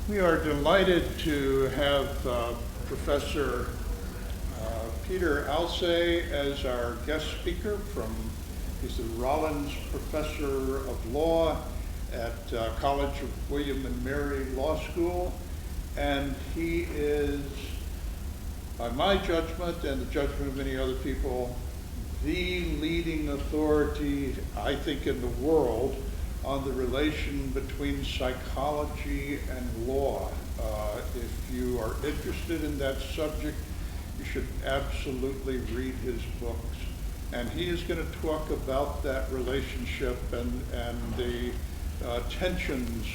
We are delighted to have Professor Peter Alces as our guest speaker. He's the Rollins Professor of Law at College of William and Mary Law School, and he is, by my judgment and the judgment of many other people, the leading authority, I think, in the world on the relation between psychology and law. If you are interested in that subject, you should absolutely read his books. And he is going to talk about that relationship and the tensions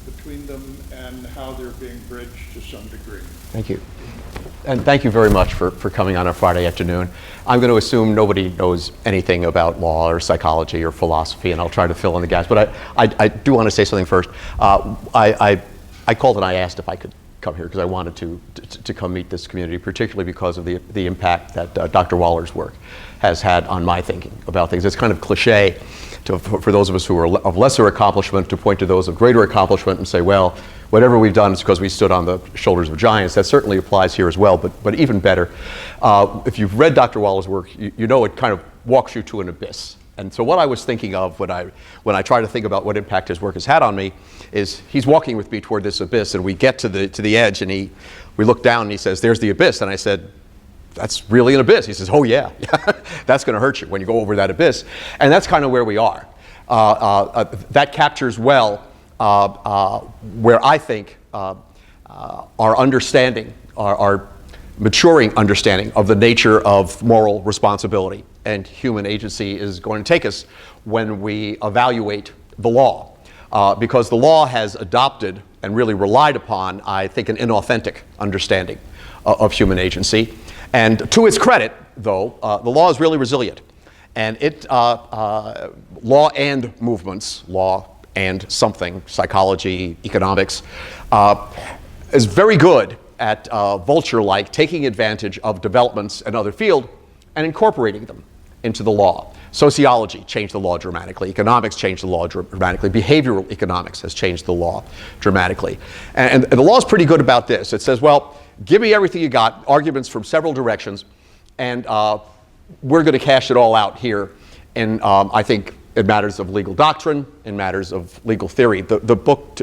between them and how they're being bridged to some degree. Thank you. And thank you very much for coming on a Friday afternoon. I'm going to assume nobody knows anything about law or psychology or philosophy, and I'll try to fill in the gaps. But I do want to say something first. I called and I asked if I could come here because I wanted to come meet this community, particularly because of the impact that Dr. Waller's work has had on my thinking about things. It's kind of cliche for those of us who are of lesser accomplishment to point to those of greater accomplishment and say, well, whatever we've done is because we stood on the shoulders of giants. That certainly applies here as well, but even better. If you've read Dr. Waller's work, you know it kind of walks you to an abyss. And so what I was thinking of when I try to think about what impact his work has had on me is he's walking with me toward this abyss, and we get to the edge, and we look down and he says, there's the abyss. And I said, that's really an abyss. He says, oh yeah, that's going to hurt you when you go over that abyss. And that's kind of where we are. That captures well where I think our understanding, our maturing understanding of the nature of moral responsibility and human agency is going to take us when we evaluate the law. Because the law has adopted and really relied upon, I think, an inauthentic understanding of human agency. And to its credit, though, the law is really resilient. And law and movements, law and something, psychology, economics, is very good at vulture-like taking advantage of developments in other fields and incorporating them into the law. Sociology changed the law dramatically. Economics changed the law dramatically. Behavioral economics has changed the law dramatically. And the law is pretty good about this. It says, well, give me everything you got, arguments from several directions, and we're going to cash it all out here. And I think in matters of legal doctrine, in matters of legal theory. The book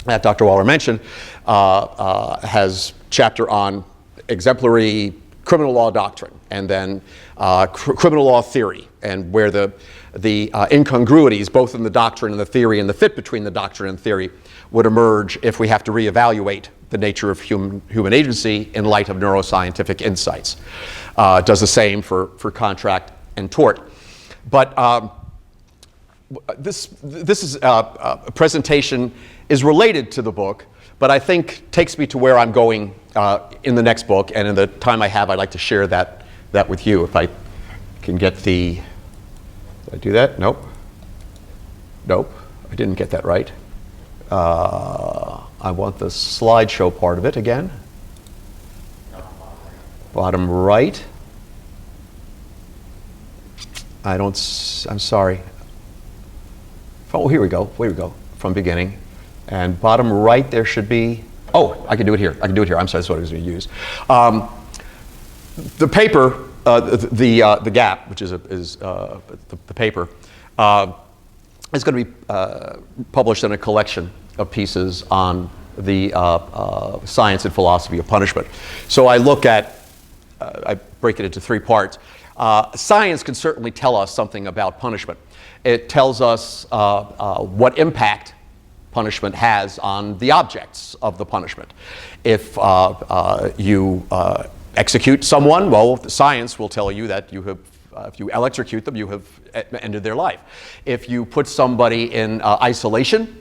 that Dr. Waller mentioned has a chapter on exemplary criminal law doctrine, and then criminal law theory, and where the incongruities, both in the doctrine and the theory, and the fit between the doctrine and theory, would emerge if we have to reevaluate the nature of human agency in light of neuroscientific insights. Does the same for contract and tort. But this is a presentation is related to the book, but I think takes me to where I'm going in the next book, and in the time I have, I'd like to share that with you. If I can get the, did I do that? Nope. Nope, I didn't get that right. I want the slideshow part of it again. Bottom right. I'm sorry. Oh, here we go, from beginning. And bottom right, there should be, oh, I can do it here. I'm sorry, that's what I was going to use. The paper, the gap, which is the paper, is going to be published in a collection of pieces on the science and philosophy of punishment. So I look at, I break it into three parts. Science can certainly tell us something about punishment. It tells us what impact punishment has on the objects of the punishment. If you execute someone, well, the science will tell you that you have, if you electrocute them, you have ended their life. If you put somebody in isolation,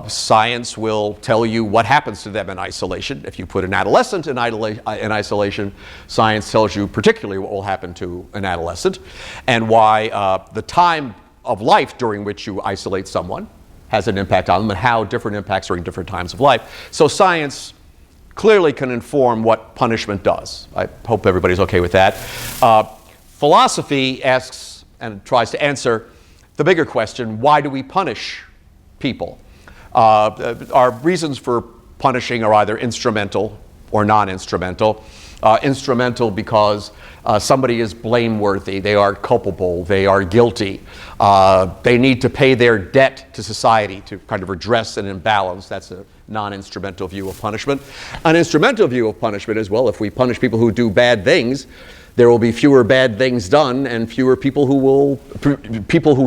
science will tell you what happens to them in isolation. If you put an adolescent in isolation, science tells you particularly what will happen to an adolescent, and why the time of life during which you isolate someone has an impact on them, and how different impacts during different times of life. So science clearly can inform what punishment does. I hope everybody's okay with that. Philosophy asks and tries to answer the bigger question: why do we punish people? Our reasons for punishing are either instrumental or non-instrumental. Instrumental because somebody is blameworthy, they are culpable, they are guilty, they need to pay their debt to society to kind of redress an imbalance. That's a non-instrumental view of punishment. An instrumental view of punishment is, well, if we punish people who do bad things, there will be fewer bad things done, and fewer people who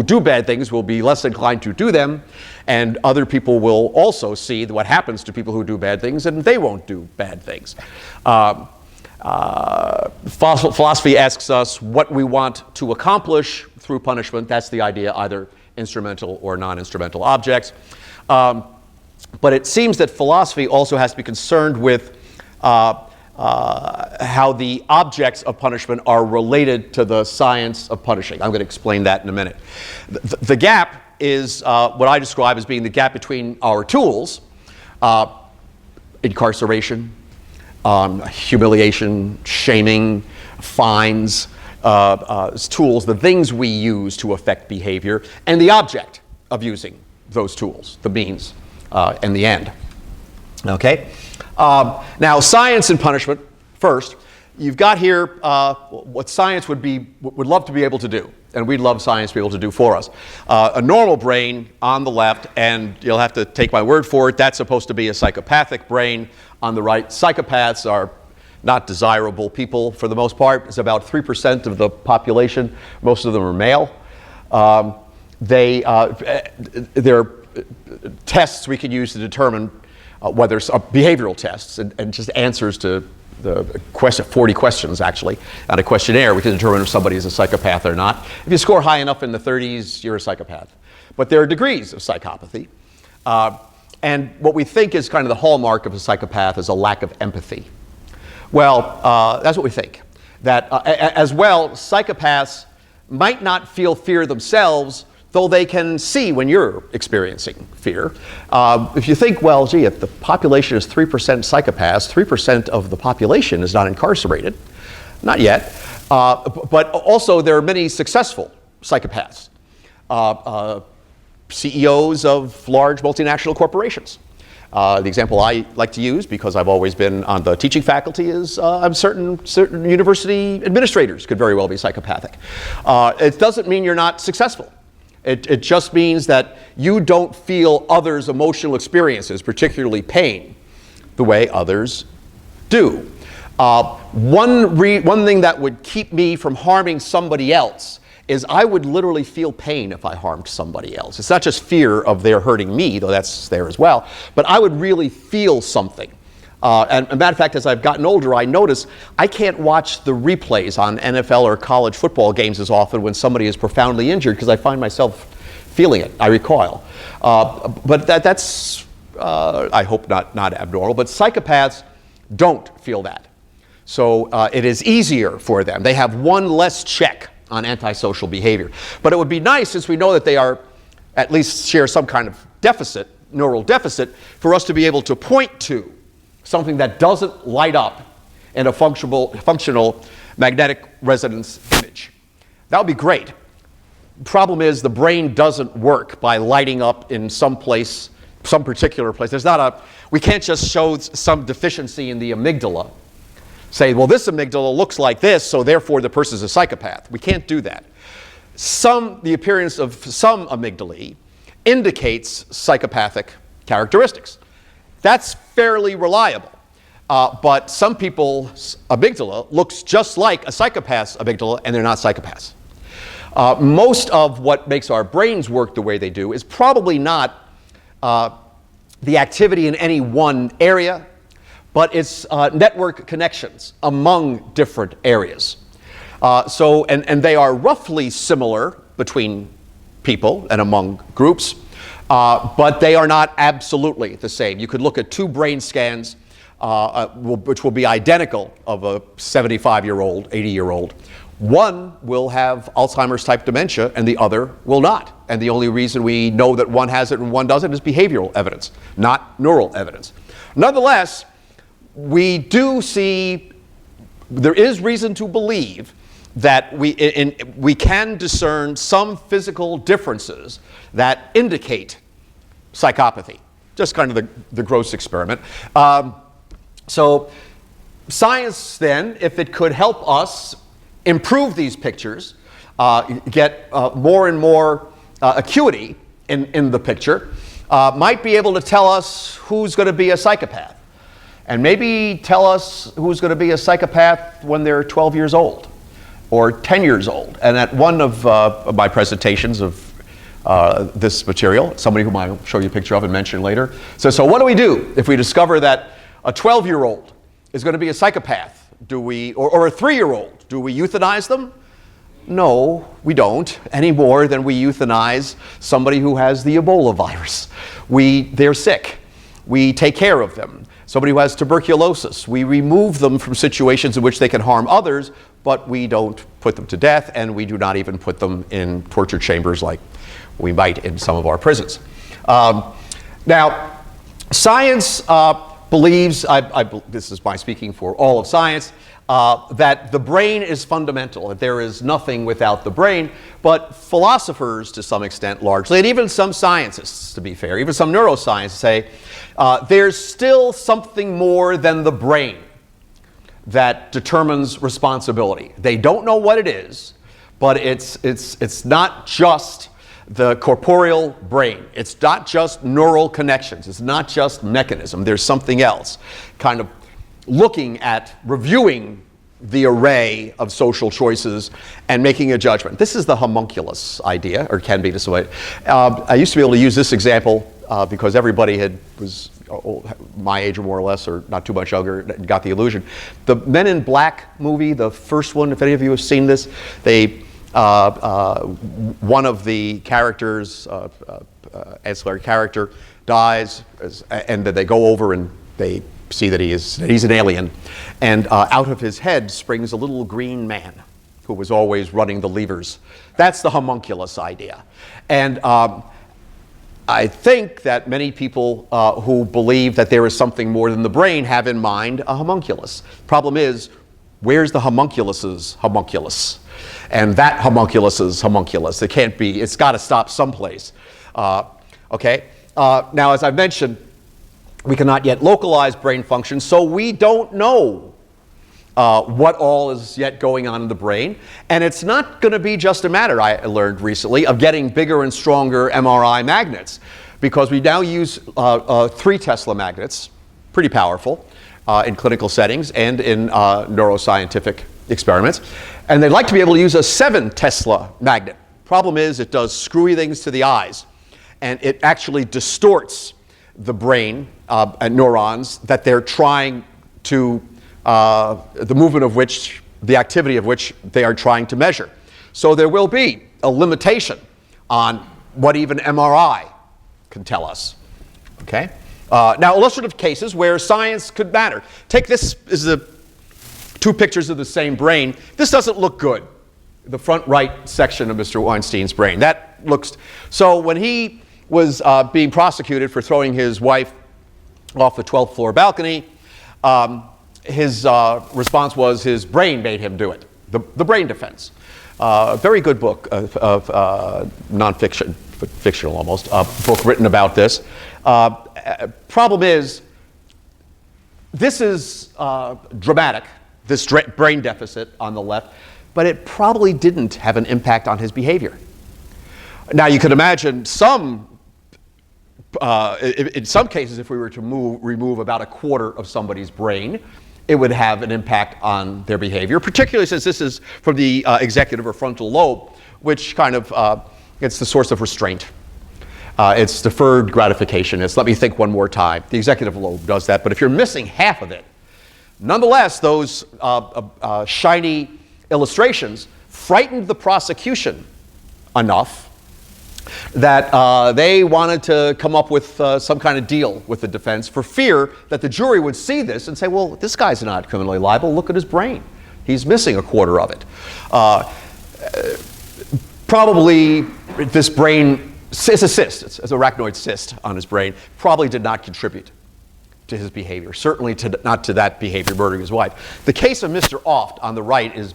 do bad things will be less inclined to do them, and other people will also see what happens to people who do bad things, and they won't do bad things. Philosophy asks us what we want to accomplish through punishment. That's the idea, either instrumental or non-instrumental objects. But it seems that philosophy also has to be concerned with how the objects of punishment are related to the science of punishing. I'm going to explain that in a minute. The gap is what I describe as being the gap between our tools, incarceration, humiliation, shaming, fines, tools, the things we use to affect behavior, and the object of using those tools, the means and the end. Okay? Now, science and punishment, first, you've got here what science would love to be able to do, and we'd love science to be able to do for us. A normal brain on the left, and you'll have to take my word for it, that's supposed to be a psychopathic brain. On the right, psychopaths are not desirable people for the most part. It's about 3% of the population. Most of them are male. There are tests we can use to determine whether behavioral tests and just answers to the 40 questions actually on a questionnaire. We can determine if somebody is a psychopath or not. If you score high enough in the 30s, you're a psychopath. But there are degrees of psychopathy. And what we think is kind of the hallmark of a psychopath is a lack of empathy. Well, that's what we think. That as well, psychopaths might not feel fear themselves, though they can see when you're experiencing fear. If you think, well, gee, if the population is 3% psychopaths, 3% of the population is not incarcerated. Not yet. But also there are many successful psychopaths. CEOs of large multinational corporations. The example I like to use, because I've always been on the teaching faculty, is certain university administrators could very well be psychopathic. It doesn't mean you're not successful. It just means that you don't feel others' emotional experiences, particularly pain, the way others do. One thing that would keep me from harming somebody else is I would literally feel pain if I harmed somebody else. It's not just fear of their hurting me, though that's there as well, but I would really feel something. And a matter of fact, as I've gotten older, I notice I can't watch the replays on NFL or college football games as often when somebody is profoundly injured because I find myself feeling it. I recoil. But that's, I hope not abnormal, but psychopaths don't feel that. So it is easier for them. They have one less check on antisocial behavior. But it would be nice, since we know that they are at least share some kind of deficit, neural deficit, for us to be able to point to something that doesn't light up in a functional magnetic resonance image. That would be great. The problem is the brain doesn't work by lighting up in some place, some particular place. We can't just show some deficiency in the amygdala. Say, well, this amygdala looks like this, so therefore the person is a psychopath. We can't do that. The appearance of some amygdalae indicates psychopathic characteristics. That's fairly reliable. But some people's amygdala looks just like a psychopath's amygdala, and they're not psychopaths. Most of what makes our brains work the way they do is probably not the activity in any one area, but it's network connections among different areas. And they are roughly similar between people and among groups, but they are not absolutely the same. You could look at two brain scans, which will be identical of a 75-year-old, 80-year-old. One will have Alzheimer's type dementia and the other will not. And the only reason we know that one has it and one doesn't is behavioral evidence, not neural evidence. Nonetheless, we do see, there is reason to believe that we can discern some physical differences that indicate psychopathy. just kind of the gross experiment. So science then, if it could help us improve these pictures, get more and more acuity in the picture, might be able to tell us who's going to be a psychopath. And maybe tell us who's going to be a psychopath when they're 12 years old or 10 years old. And at one of my presentations of this material, somebody whom I'll show you a picture of and mention later, says, so what do we do if we discover that a 12-year-old is going to be a psychopath? Do we, or a 3-year-old, do we euthanize them? No, we don't, any more than we euthanize somebody who has the Ebola virus. They're sick. We take care of them. Somebody who has tuberculosis, we remove them from situations in which they can harm others, but we don't put them to death, and we do not even put them in torture chambers like we might in some of our prisons. Now, science believes, this is my speaking for all of science, that the brain is fundamental, that there is nothing without the brain, but philosophers to some extent largely, and even some scientists, to be fair, even some neuroscientists say, there's still something more than the brain that determines responsibility. They don't know what it is, but it's not just the corporeal brain. It's not just neural connections. It's not just mechanism. There's something else, kind of looking at, reviewing the array of social choices and making a judgment. This is the homunculus idea, or can be this way. I used to be able to use this example because everybody was my age or more or less, or not too much younger, and got the illusion. The Men in Black movie, the first one, if any of you have seen this, one of the characters, ancillary character, dies, and then they go over and they see that he's an alien, and out of his head springs a little green man who was always running the levers. That's the homunculus idea. And I think that many people who believe that there is something more than the brain have in mind a homunculus. Problem is, where's the homunculus's homunculus? And that homunculus's homunculus. It can't be, it's got to stop someplace. Okay? Now, as I mentioned, we cannot yet localize brain function, so we don't know what all is yet going on in the brain. And it's not going to be just a matter, I learned recently, of getting bigger and stronger MRI magnets, because we now use 3 Tesla magnets, pretty powerful, in clinical settings and in neuroscientific experiments. And they'd like to be able to use a 7 Tesla magnet. Problem is, it does screwy things to the eyes, and it actually distorts the brain and neurons that they're trying to, the movement of which, the activity of which they are trying to measure. So there will be a limitation on what even MRI can tell us. Okay? Now, illustrative cases where science could matter. Take this is the 2 pictures of the same brain. This doesn't look good. The front right section of Mr. Weinstein's brain. That looks, so when he was being prosecuted for throwing his wife off the 12th floor balcony, his response was his brain made him do it. The brain defense. Very good book of nonfiction, fictional almost, book written about this. Problem is, this is dramatic, this brain deficit on the left, but it probably didn't have an impact on his behavior. Now, you could imagine in some cases, if we were to remove about a quarter of somebody's brain, it would have an impact on their behavior, particularly since this is from the executive or frontal lobe, which kind of, it's the source of restraint. It's deferred gratification. It's let me think one more time. The executive lobe does that, but if you're missing half of it, nonetheless, those shiny illustrations frightened the prosecution enough that they wanted to come up with some kind of deal with the defense for fear that the jury would see this and say, well, this guy's not criminally liable. Look at his brain. He's missing a quarter of it. Probably this brain, it's a cyst, it's an arachnoid cyst on his brain, probably did not contribute to his behavior, certainly not to that behavior, murdering his wife. The case of Mr. Oft on the right is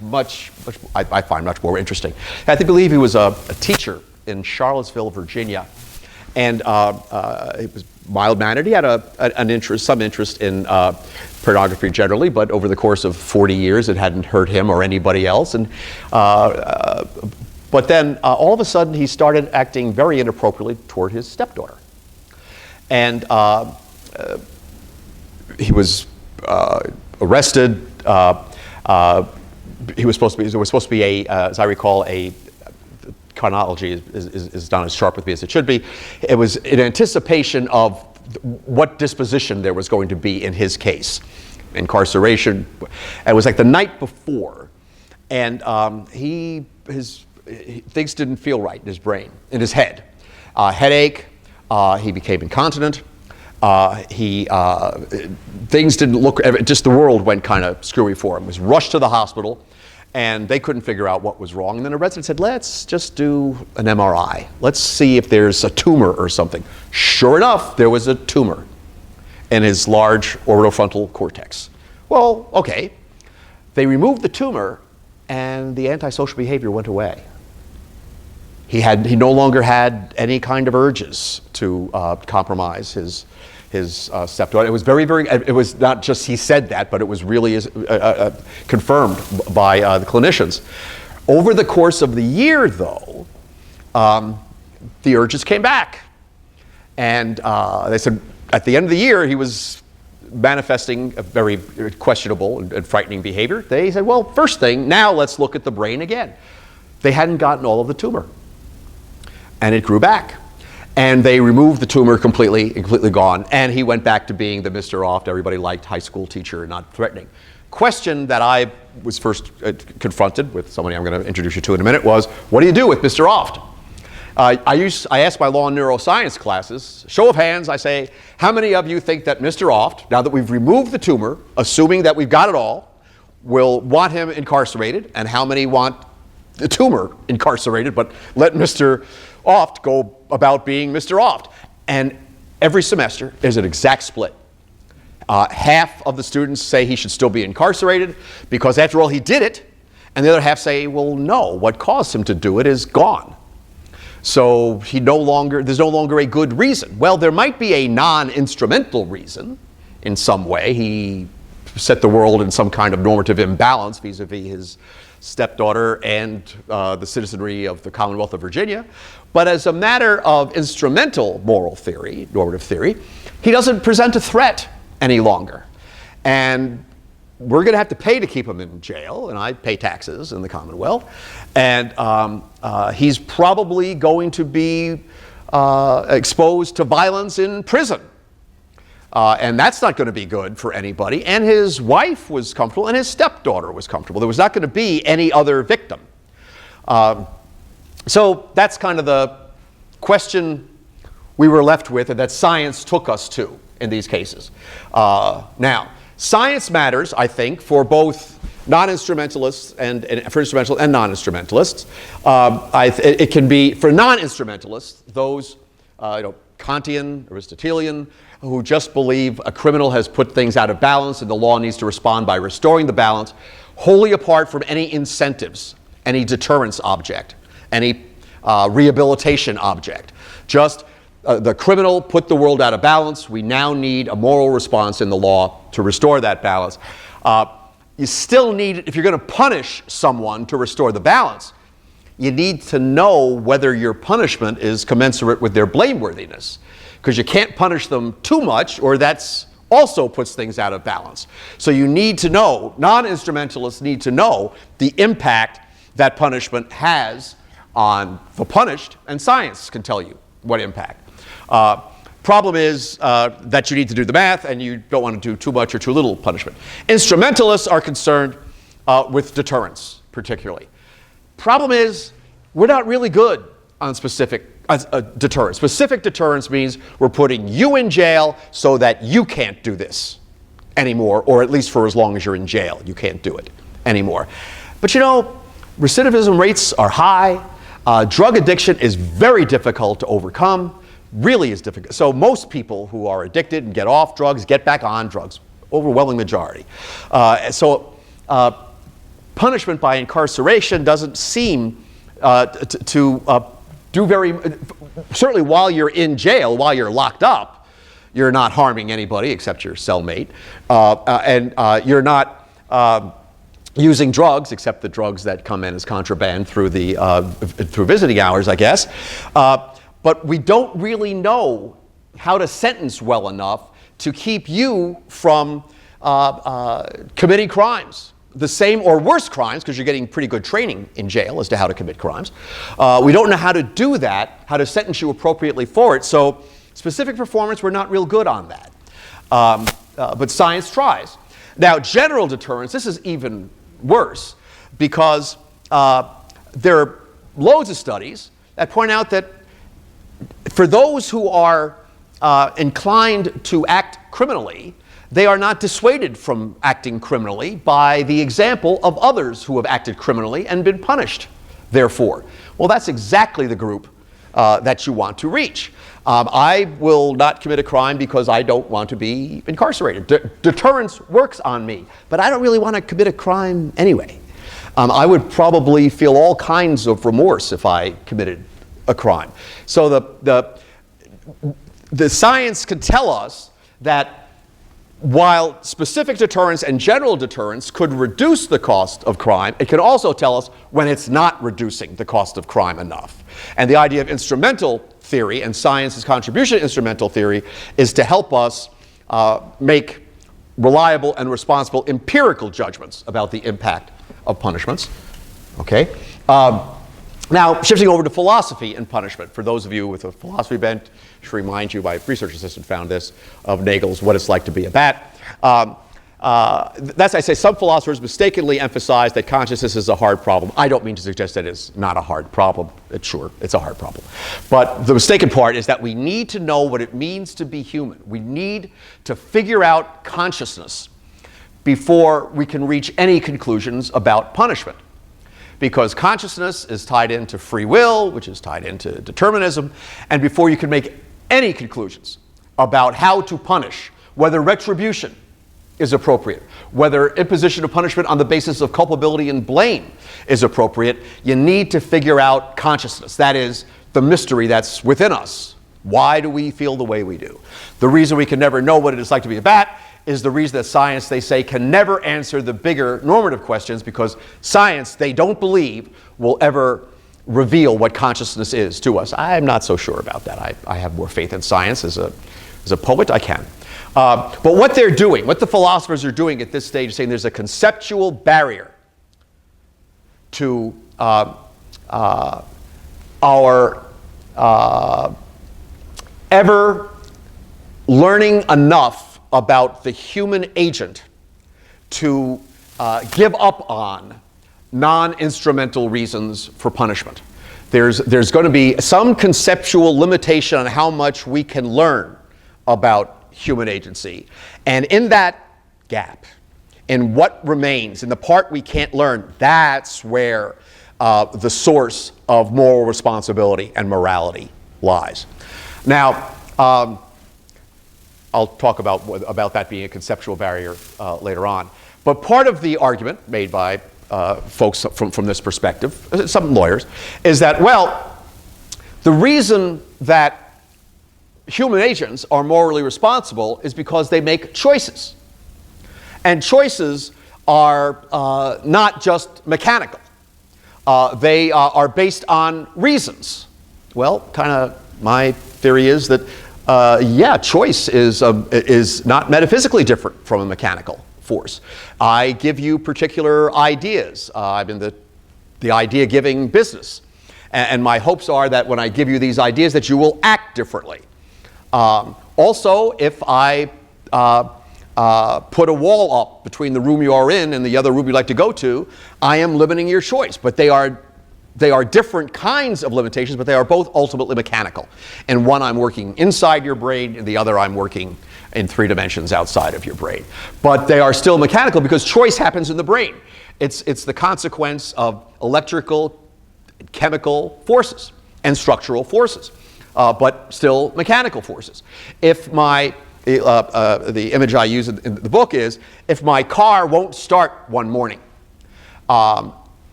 I find much more interesting. I believe he was a teacher in Charlottesville, Virginia, And it was mild-mannered. He had some interest in pornography generally, but over the course of 40 years, it hadn't hurt him or anybody else. And but then all of a sudden, he started acting very inappropriately toward his stepdaughter. And he was arrested. There was supposed to be a, as I recall, a chronology is not as sharp with me as it should be. It was in anticipation of what disposition there was going to be in his case. Incarceration. It was like the night before, and things didn't feel right in his brain, in his head. Headache. He became incontinent. Things didn't look, just the world went kind of screwy for him. He was rushed to the hospital, and they couldn't figure out what was wrong. And then a resident said, let's just do an MRI. Let's see if there's a tumor or something. Sure enough, there was a tumor in his large orbitofrontal cortex. Well, okay. They removed the tumor, and the antisocial behavior went away. He no longer had any kind of urges to compromise his stepdaughter. It was it was not just he said that, but it was really confirmed by the clinicians. Over the course of the year, though, the urges came back. And they said at the end of the year, he was manifesting a very questionable and frightening behavior. They said, well, first thing, now let's look at the brain again. They hadn't gotten all of the tumor. And it grew back. And they removed the tumor completely gone. And he went back to being the Mr. Oft, everybody liked high school teacher, not threatening. Question that I was first confronted with somebody I'm going to introduce you to in a minute was, what do you do with Mr. Oft? I asked my law and neuroscience classes, show of hands, I say, how many of you think that Mr. Oft, now that we've removed the tumor, assuming that we've got it all, will want him incarcerated, and how many want the tumor incarcerated, but let Mr. Oft go about being Mr. Oft? And every semester there's an exact split. Half of the students say he should still be incarcerated because after all he did it, and the other half say, well, no, what caused him to do it is gone. So there's no longer a good reason. Well, there might be a non-instrumental reason in some way. He set the world in some kind of normative imbalance vis-a-vis his stepdaughter and the citizenry of the Commonwealth of Virginia. But as a matter of instrumental moral theory, normative theory, he doesn't present a threat any longer. And we're going to have to pay to keep him in jail, and I pay taxes in the Commonwealth. And he's probably going to be exposed to violence in prison. And that's not going to be good for anybody. And his wife was comfortable, and his stepdaughter was comfortable. There was not going to be any other victim. So that's kind of the question we were left with and that science took us to in these cases. Now, science matters, I think, for both non-instrumentalists and for instrumental and non-instrumentalists. It can be for non-instrumentalists, those Kantian, Aristotelian, who just believe a criminal has put things out of balance and the law needs to respond by restoring the balance, wholly apart from any incentives, any deterrence object, any rehabilitation object. Just the criminal put the world out of balance. We now need a moral response in the law to restore that balance. You still need, if you're going to punish someone to restore the balance, you need to know whether your punishment is commensurate with their blameworthiness. Because you can't punish them too much, or that's also puts things out of balance. So you need to know, non-instrumentalists need to know the impact that punishment has on the punished, and science can tell you what impact. Problem is that you need to do the math, and you don't want to do too much or too little punishment. Instrumentalists are concerned with deterrence, particularly. Problem is, we're not really good on specific deterrence. Specific deterrence means we're putting you in jail so that you can't do this anymore, or at least for as long as you're in jail, you can't do it anymore. But recidivism rates are high. Drug addiction is very difficult to overcome, really is difficult. So most people who are addicted and get off drugs get back on drugs, overwhelming majority. Punishment by incarceration doesn't seem to certainly while you're in jail, while you're locked up, you're not harming anybody except your cellmate, and you're not using drugs except the drugs that come in as contraband through visiting hours, I guess. But we don't really know how to sentence well enough to keep you from committing crimes, the same or worse crimes, because you're getting pretty good training in jail as to how to commit crimes. We don't know how to do that, how to sentence you appropriately for it. So specific performance, we're not real good on that. But science tries. Now, general deterrence, this is even worse, because there are loads of studies that point out that for those who are inclined to act criminally, they are not dissuaded from acting criminally by the example of others who have acted criminally and been punished, therefore. Well, that's exactly the group that you want to reach. I will not commit a crime because I don't want to be incarcerated. Deterrence works on me, but I don't really want to commit a crime anyway. I would probably feel all kinds of remorse if I committed a crime. So the science can tell us that while specific deterrence and general deterrence could reduce the cost of crime, it can also tell us when it's not reducing the cost of crime enough. And the idea of instrumental theory and science's contribution to instrumental theory is to help us make reliable and responsible empirical judgments about the impact of punishments. Okay? Now, shifting over to philosophy and punishment. For those of you with a philosophy bent, I should remind you, my research assistant found this, of Nagel's What It's Like to Be a Bat. That's, I say, some philosophers mistakenly emphasize that consciousness is a hard problem. I don't mean to suggest that it's not a hard problem. It's a hard problem. But the mistaken part is that we need to know what it means to be human. We need to figure out consciousness before we can reach any conclusions about punishment. Because consciousness is tied into free will, which is tied into determinism, and before you can make any conclusions about how to punish, whether retribution is appropriate, whether imposition of punishment on the basis of culpability and blame is appropriate, you need to figure out consciousness. That is, the mystery that's within us. Why do we feel the way we do? The reason we can never know what it is like to be a bat is the reason that science, they say, can never answer the bigger normative questions, because science, they don't believe, will ever reveal what consciousness is to us. I'm not so sure about that. I have more faith in science. As a poet, I can. But what they're doing, what the philosophers are doing at this stage, is saying there's a conceptual barrier to our ever learning enough about the human agent to give up on non-instrumental reasons for punishment. There's going to be some conceptual limitation on how much we can learn about human agency. And in that gap, in what remains, in the part we can't learn, that's where the source of moral responsibility and morality lies. Now, I'll talk about that being a conceptual barrier later on. But part of the argument made by folks from this perspective, some lawyers, is that, well, the reason that human agents are morally responsible is because they make choices. And choices are not just mechanical. They are based on reasons. Well, kind of my theory is that choice is not metaphysically different from a mechanical force. I give you particular ideas. I'm in the idea-giving business. And my hopes are that when I give you these ideas that you will act differently. Also, if I put a wall up between the room you are in and the other room you'd like to go to, I am limiting your choice. But they are different kinds of limitations, but they are both ultimately mechanical. And one I'm working inside your brain, and the other I'm working in 3 dimensions outside of your brain. But they are still mechanical because choice happens in the brain. It's the consequence of electrical, chemical forces and structural forces, but still mechanical forces. If the image I use in the book is, if my car won't start one morning,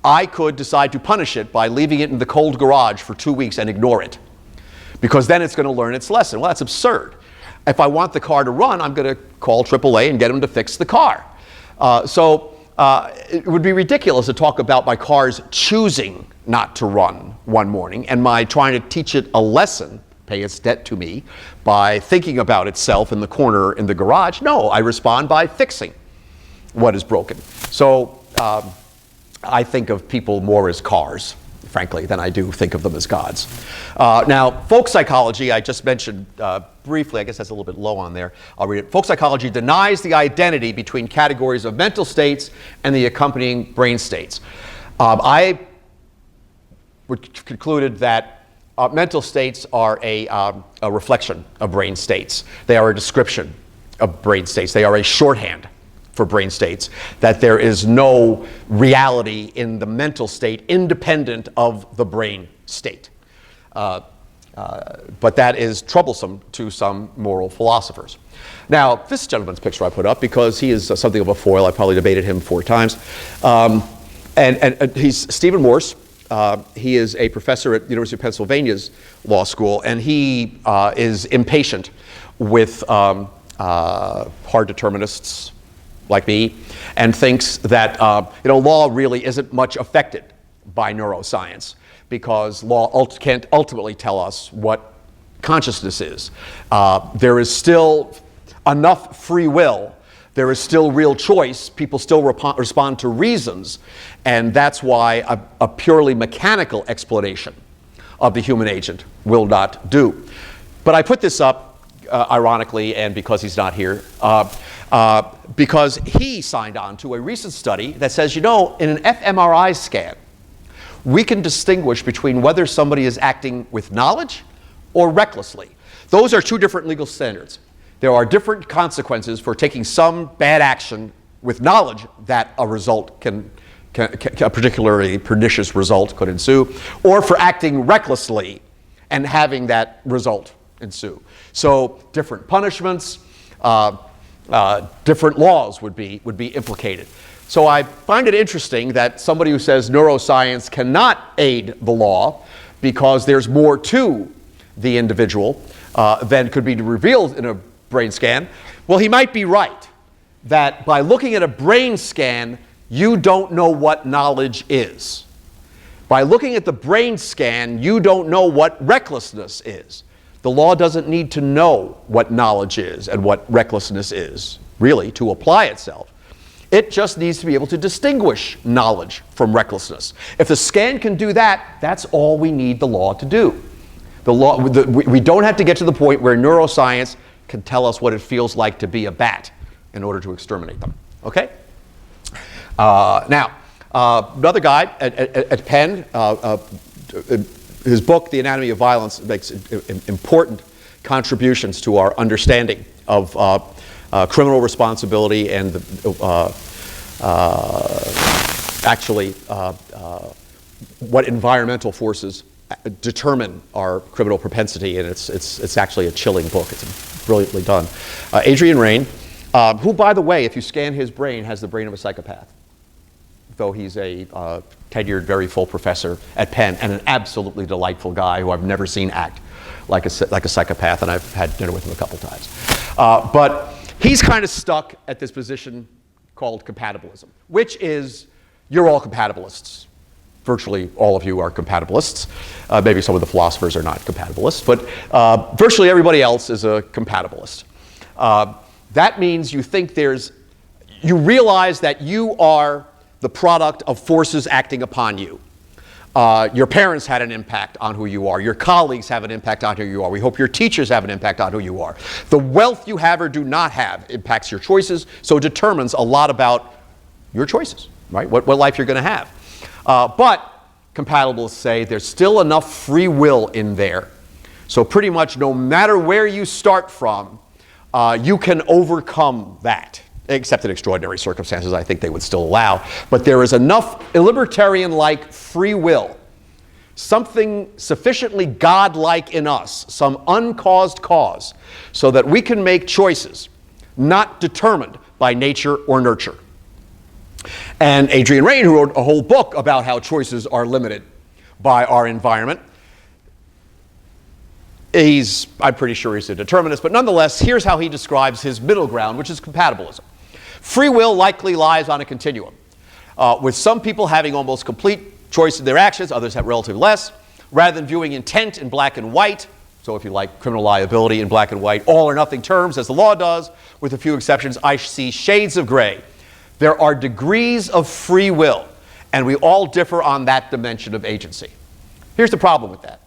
I could decide to punish it by leaving it in the cold garage for 2 weeks and ignore it, because then it's going to learn its lesson. Well, that's absurd. If I want the car to run, I'm going to call AAA and get them to fix the car. It would be ridiculous to talk about my car's choosing not to run one morning and my trying to teach it a lesson, pay its debt to me, by thinking about itself in the corner in the garage. No, I respond by fixing what is broken. So I think of people more as cars, frankly, than I do think of them as gods. Now, folk psychology, I just mentioned briefly, I guess that's a little bit low on there. I'll read it. Folk psychology denies the identity between categories of mental states and the accompanying brain states. I concluded that mental states are a reflection of brain states. They are a description of brain states. They are a shorthand for brain states, that there is no reality in the mental state independent of the brain state. But that is troublesome to some moral philosophers. Now, this gentleman's picture I put up because he is something of a foil. I probably debated him 4 times. And he's Stephen Morse. He is a professor at the University of Pennsylvania's law school, and he is impatient with hard determinists like me, and thinks that law really isn't much affected by neuroscience, because law can't ultimately tell us what consciousness is. There is still enough free will. There is still real choice. People still respond to reasons, and that's why a purely mechanical explanation of the human agent will not do. But I put this up ironically, and because he's not here, because he signed on to a recent study that says, in an fMRI scan, we can distinguish between whether somebody is acting with knowledge or recklessly. Those are 2 different legal standards. There are different consequences for taking some bad action with knowledge that a result a particularly pernicious result could ensue, or for acting recklessly and having that result ensue. So different punishments, different laws would be implicated. So I find it interesting that somebody who says neuroscience cannot aid the law because there's more to the individual than could be revealed in a brain scan. Well, he might be right, that by looking at a brain scan, you don't know what knowledge is. By looking at the brain scan, you don't know what recklessness is. The law doesn't need to know what knowledge is and what recklessness is, really, to apply itself. It just needs to be able to distinguish knowledge from recklessness. If the scan can do that, that's all we need the law to do. We don't have to get to the point where neuroscience can tell us what it feels like to be a bat in order to exterminate them. Okay? Now, another guy at Penn, his book, The Anatomy of Violence, makes important contributions to our understanding of criminal responsibility and what environmental forces determine our criminal propensity, and it's actually a chilling book. It's brilliantly done. Adrian Raine, who, by the way, if you scan his brain, has the brain of a psychopath, though he's a tenured, very full professor at Penn and an absolutely delightful guy who I've never seen act like a psychopath, and I've had dinner with him a couple times. But he's kind of stuck at this position called compatibilism, which is, you're all compatibilists. Virtually all of you are compatibilists. Maybe some of the philosophers are not compatibilists, but virtually everybody else is a compatibilist. That means you realize that you are the product of forces acting upon you. Your parents had an impact on who you are. Your colleagues have an impact on who you are. We hope your teachers have an impact on who you are. The wealth you have or do not have impacts your choices, so it determines a lot about your choices, right? What life you're going to have. But compatibilists say there's still enough free will in there. So pretty much no matter where you start from, you can overcome that. Except in extraordinary circumstances, I think they would still allow. But there is enough libertarian-like free will, something sufficiently God-like in us, some uncaused cause, so that we can make choices not determined by nature or nurture. And Adrian Raine, who wrote a whole book about how choices are limited by our environment, I'm pretty sure he's a determinist, but nonetheless, here's how he describes his middle ground, which is compatibilism. Free will likely lies on a continuum, with some people having almost complete choice in their actions, others have relatively less. Rather than viewing intent in black and white, so if you like criminal liability in black and white, all or nothing terms, as the law does, with a few exceptions, I see shades of gray. There are degrees of free will, and we all differ on that dimension of agency. Here's the problem with that.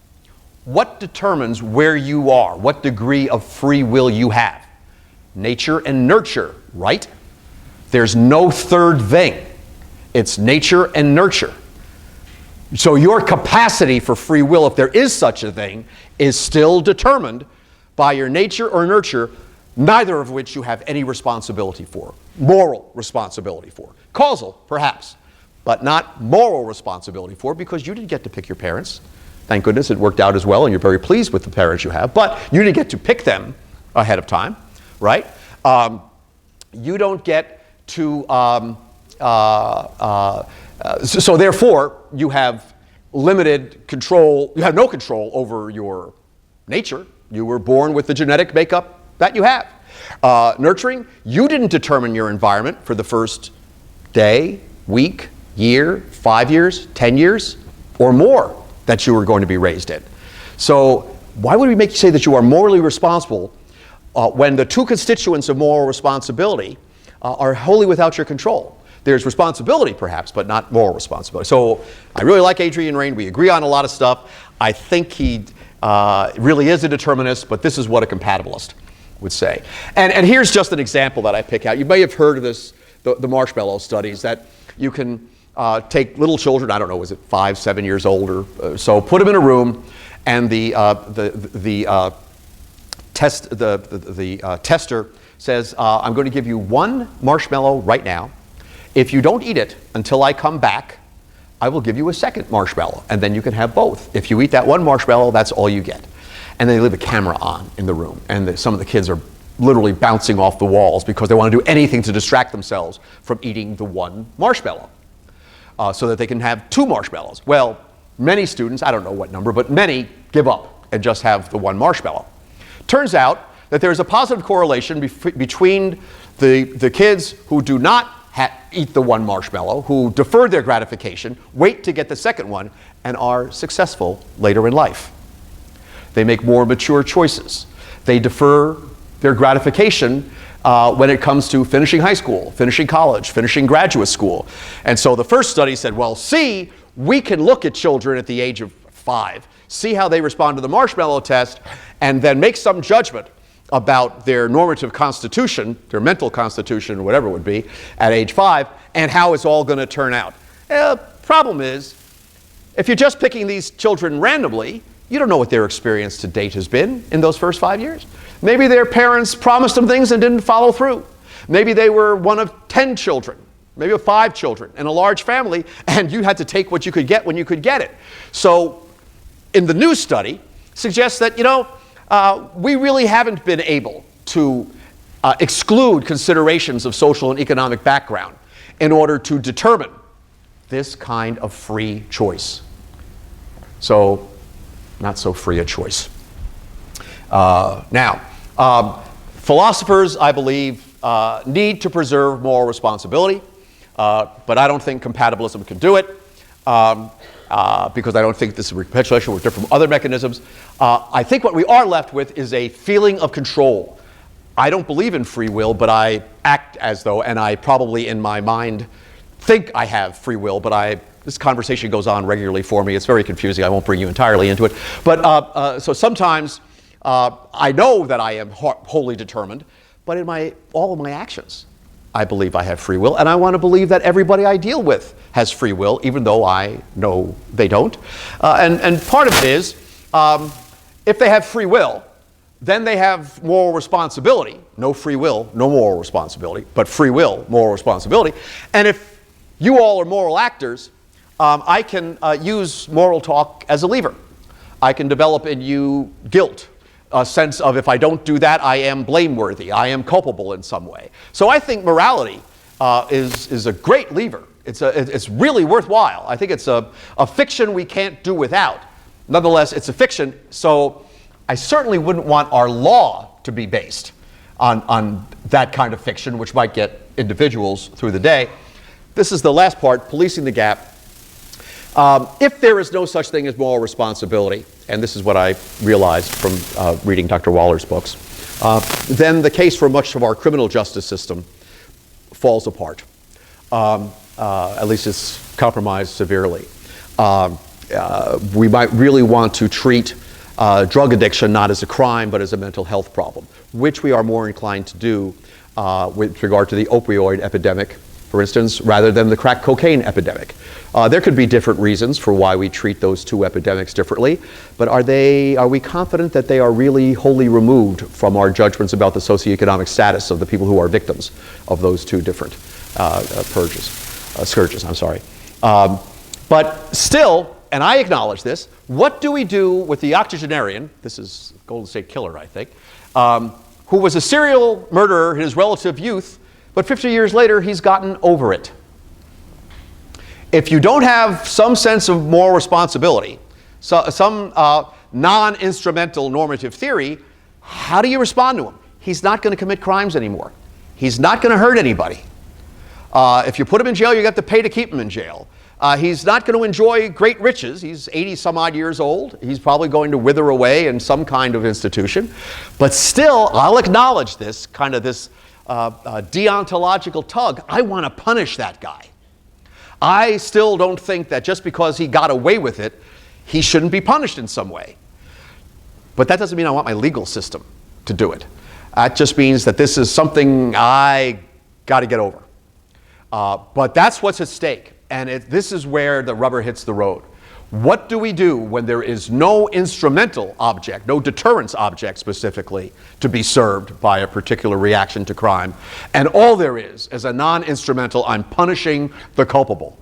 What determines where you are, what degree of free will you have? Nature and nurture, right? There's no third thing. It's nature and nurture. So your capacity for free will, if there is such a thing, is still determined by your nature or nurture, neither of which you have any responsibility for, moral responsibility for. Causal, perhaps, but not moral responsibility for, because you didn't get to pick your parents. Thank goodness it worked out as well, and you're very pleased with the parents you have, but you didn't get to pick them ahead of time, right? You don't get to, so therefore, you have limited control, you have no control over your nature. You were born with the genetic makeup that you have. Nurturing, you didn't determine your environment for the first day, week, year, 5 years, 10 years, or more that you were going to be raised in. So why would we make you say that you are morally responsible when the two constituents of moral responsibility are wholly without your control? There's responsibility, perhaps, but not moral responsibility. So I really like Adrian Raine. We agree on a lot of stuff. I think he really is a determinist, but this is what a compatibilist would say. And here's just an example that I pick out. You may have heard of this, the marshmallow studies, that you can take little children, I don't know, is it 5, 7 years old or so, put them in a room, and the tester says, I'm going to give you one marshmallow right now. If you don't eat it until I come back, I will give you a second marshmallow, and then you can have both. If you eat that one marshmallow, that's all you get. And then they leave a camera on in the room, and some of the kids are literally bouncing off the walls because they want to do anything to distract themselves from eating the one marshmallow, so that they can have 2 marshmallows. Well, many students, I don't know what number, but many give up and just have the one marshmallow. Turns out that there's a positive correlation between the kids who do not eat the one marshmallow, who defer their gratification, wait to get the second one, and are successful later in life. They make more mature choices. They defer their gratification when it comes to finishing high school, finishing college, finishing graduate school. And so the first study said, well, see, we can look at children at the age of 5, see how they respond to the marshmallow test, and then make some judgment about their normative constitution, their mental constitution, or whatever it would be, at age 5, and how it's all going to turn out. Problem is, if you're just picking these children randomly, you don't know what their experience to date has been in those first 5 years. Maybe their parents promised them things and didn't follow through. Maybe they were one of 10 children, maybe 5 children in a large family, and you had to take what you could get when you could get it. So, in the new study, suggests that, we really haven't been able to exclude considerations of social and economic background in order to determine this kind of free choice. So, not so free a choice. Now, philosophers, I believe, need to preserve moral responsibility, but I don't think compatibilism can do it. Because I don't think this is recapitulation with different other mechanisms. I think what we are left with is a feeling of control. I don't believe in free will, but I act as though, and I probably in my mind think I have free will, but this conversation goes on regularly for me. It's very confusing. I won't bring you entirely into it. But so sometimes I know that I am wholly determined, but in all of my actions, I believe I have free will, and I want to believe that everybody I deal with has free will, even though I know they don't. And part of it is, if they have free will, then they have moral responsibility. No free will, no moral responsibility, but free will, moral responsibility. And if you all are moral actors, I can use moral talk as a lever. I can develop in you guilt, a sense of if I don't do that, I am blameworthy, I am culpable in some way. So I think morality is a great lever. It's really worthwhile. I think it's a fiction we can't do without. Nonetheless, it's a fiction, so I certainly wouldn't want our law to be based on that kind of fiction, which might get individuals through the day. This is the last part, policing the gap. If there is no such thing as moral responsibility, and this is what I realized from reading Dr. Waller's books, then the case for much of our criminal justice system falls apart. At least it's compromised severely. We might really want to treat drug addiction not as a crime but as a mental health problem, which we are more inclined to do with regard to the opioid epidemic, for instance, rather than the crack cocaine epidemic. There could be different reasons for why we treat those two epidemics differently, but are we confident that they are really wholly removed from our judgments about the socioeconomic status of the people who are victims of those two different scourges, I'm sorry. But still, and I acknowledge this, what do we do with the octogenarian, this is Golden State Killer, I think, who was a serial murderer in his relative youth, but 50 years later he's gotten over it? If you don't have some sense of moral responsibility, some non-instrumental normative theory, how do you respond to him? He's not going to commit crimes anymore. He's not going to hurt anybody. If you put him in jail, you have to pay to keep him in jail. He's not going to enjoy great riches. He's 80 some odd years old. He's probably going to wither away in some kind of institution. But still, I'll acknowledge this kind of this deontological tug. I want to punish that guy. I still don't think that just because he got away with it, he shouldn't be punished in some way. But that doesn't mean I want my legal system to do it. That just means that this is something I got to get over. But that's what's at stake. And this is where the rubber hits the road. What do we do when there is no instrumental object, no deterrence object specifically, to be served by a particular reaction to crime, and all there is a non-instrumental, I'm punishing the culpable?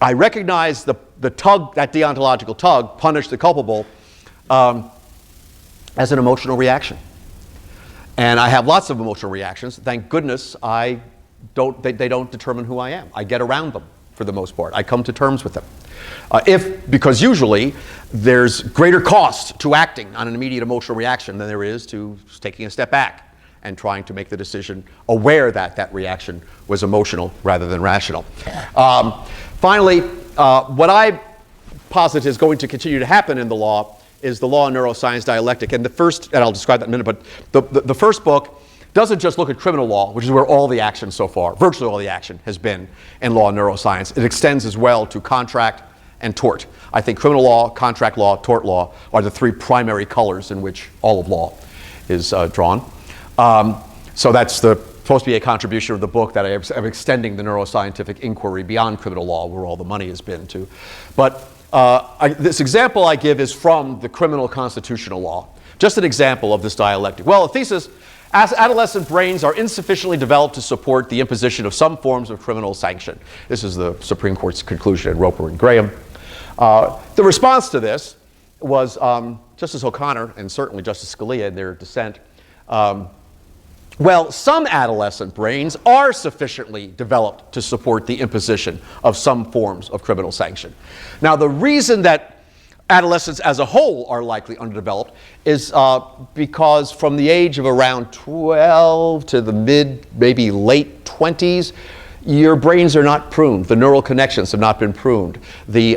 I recognize the tug, that deontological tug, punish the culpable, as an emotional reaction. And I have lots of emotional reactions. Thank goodness they don't determine who I am. I get around them for the most part. I come to terms with them. Because usually there's greater cost to acting on an immediate emotional reaction than there is to taking a step back and trying to make the decision aware that that reaction was emotional rather than rational. Finally, what I posit is going to continue to happen in the law is the law and neuroscience dialectic. And I'll describe that in a minute, but the first book doesn't just look at criminal law, which is where all the action so far, virtually all the action, has been in law and neuroscience. It extends as well to contract and tort. I think criminal law, contract law, tort law are the three primary colors in which all of law is drawn. So that's supposed to be a contribution of the book, that I'm extending the neuroscientific inquiry beyond criminal law, where all the money has been to. But this example I give is from the criminal constitutional law. Just an example of this dialectic. Well, a thesis: as adolescent brains are insufficiently developed to support the imposition of some forms of criminal sanction. This is the Supreme Court's conclusion in Roper and Graham. The response to this was Justice O'Connor and certainly Justice Scalia in their dissent. Well, some adolescent brains are sufficiently developed to support the imposition of some forms of criminal sanction. Now, the reason that adolescents as a whole are likely underdeveloped is because from the age of around 12 to the mid, maybe late 20s, your brains are not pruned. The neural connections have not been pruned. There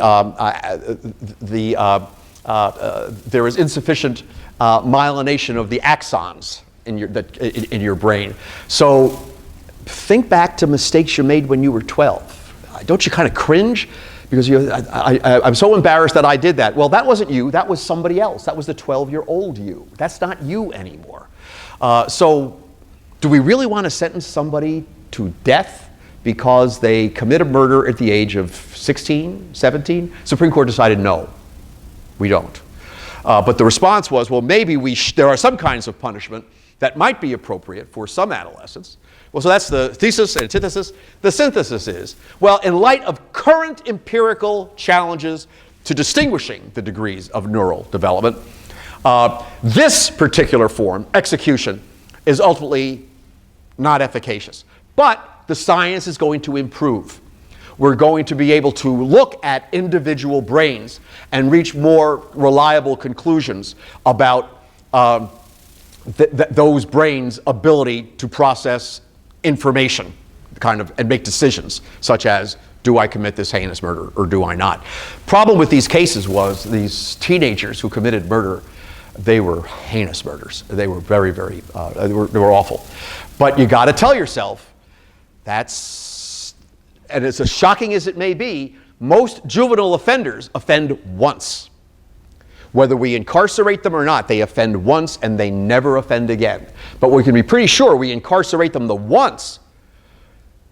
is insufficient myelination of the axons in your brain. So think back to mistakes you made when you were 12. Don't you kind of cringe? Because I'm so embarrassed that I did that. Well, that wasn't you. That was somebody else. That was the 12-year-old you. That's not you anymore. So do we really want to sentence somebody to death because they commit a murder at the age of 16, 17? Supreme Court decided no, we don't. But the response was, well, maybe there are some kinds of punishment that might be appropriate for some adolescents. Well, so that's the thesis and antithesis. The synthesis is, well, in light of current empirical challenges to distinguishing the degrees of neural development, this particular form, execution, is ultimately not efficacious. But the science is going to improve. We're going to be able to look at individual brains and reach more reliable conclusions about those brains' ability to process information and make decisions, such as, do I commit this heinous murder or do I not? Problem with these cases was these teenagers who committed murder, they were heinous murders. They were very, very, they were awful. But you got to tell yourself, and as shocking as it may be, most juvenile offenders offend once. Whether we incarcerate them or not, they offend once and they never offend again. But we can be pretty sure we incarcerate them the once,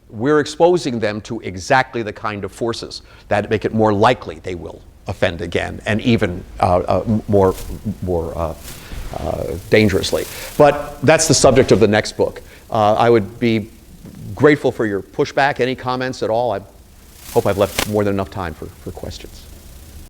we're exposing them to exactly the kind of forces that make it more likely they will offend again, and even more dangerously. But that's the subject of the next book. I would be grateful for your pushback, any comments at all. I hope I've left more than enough time for questions.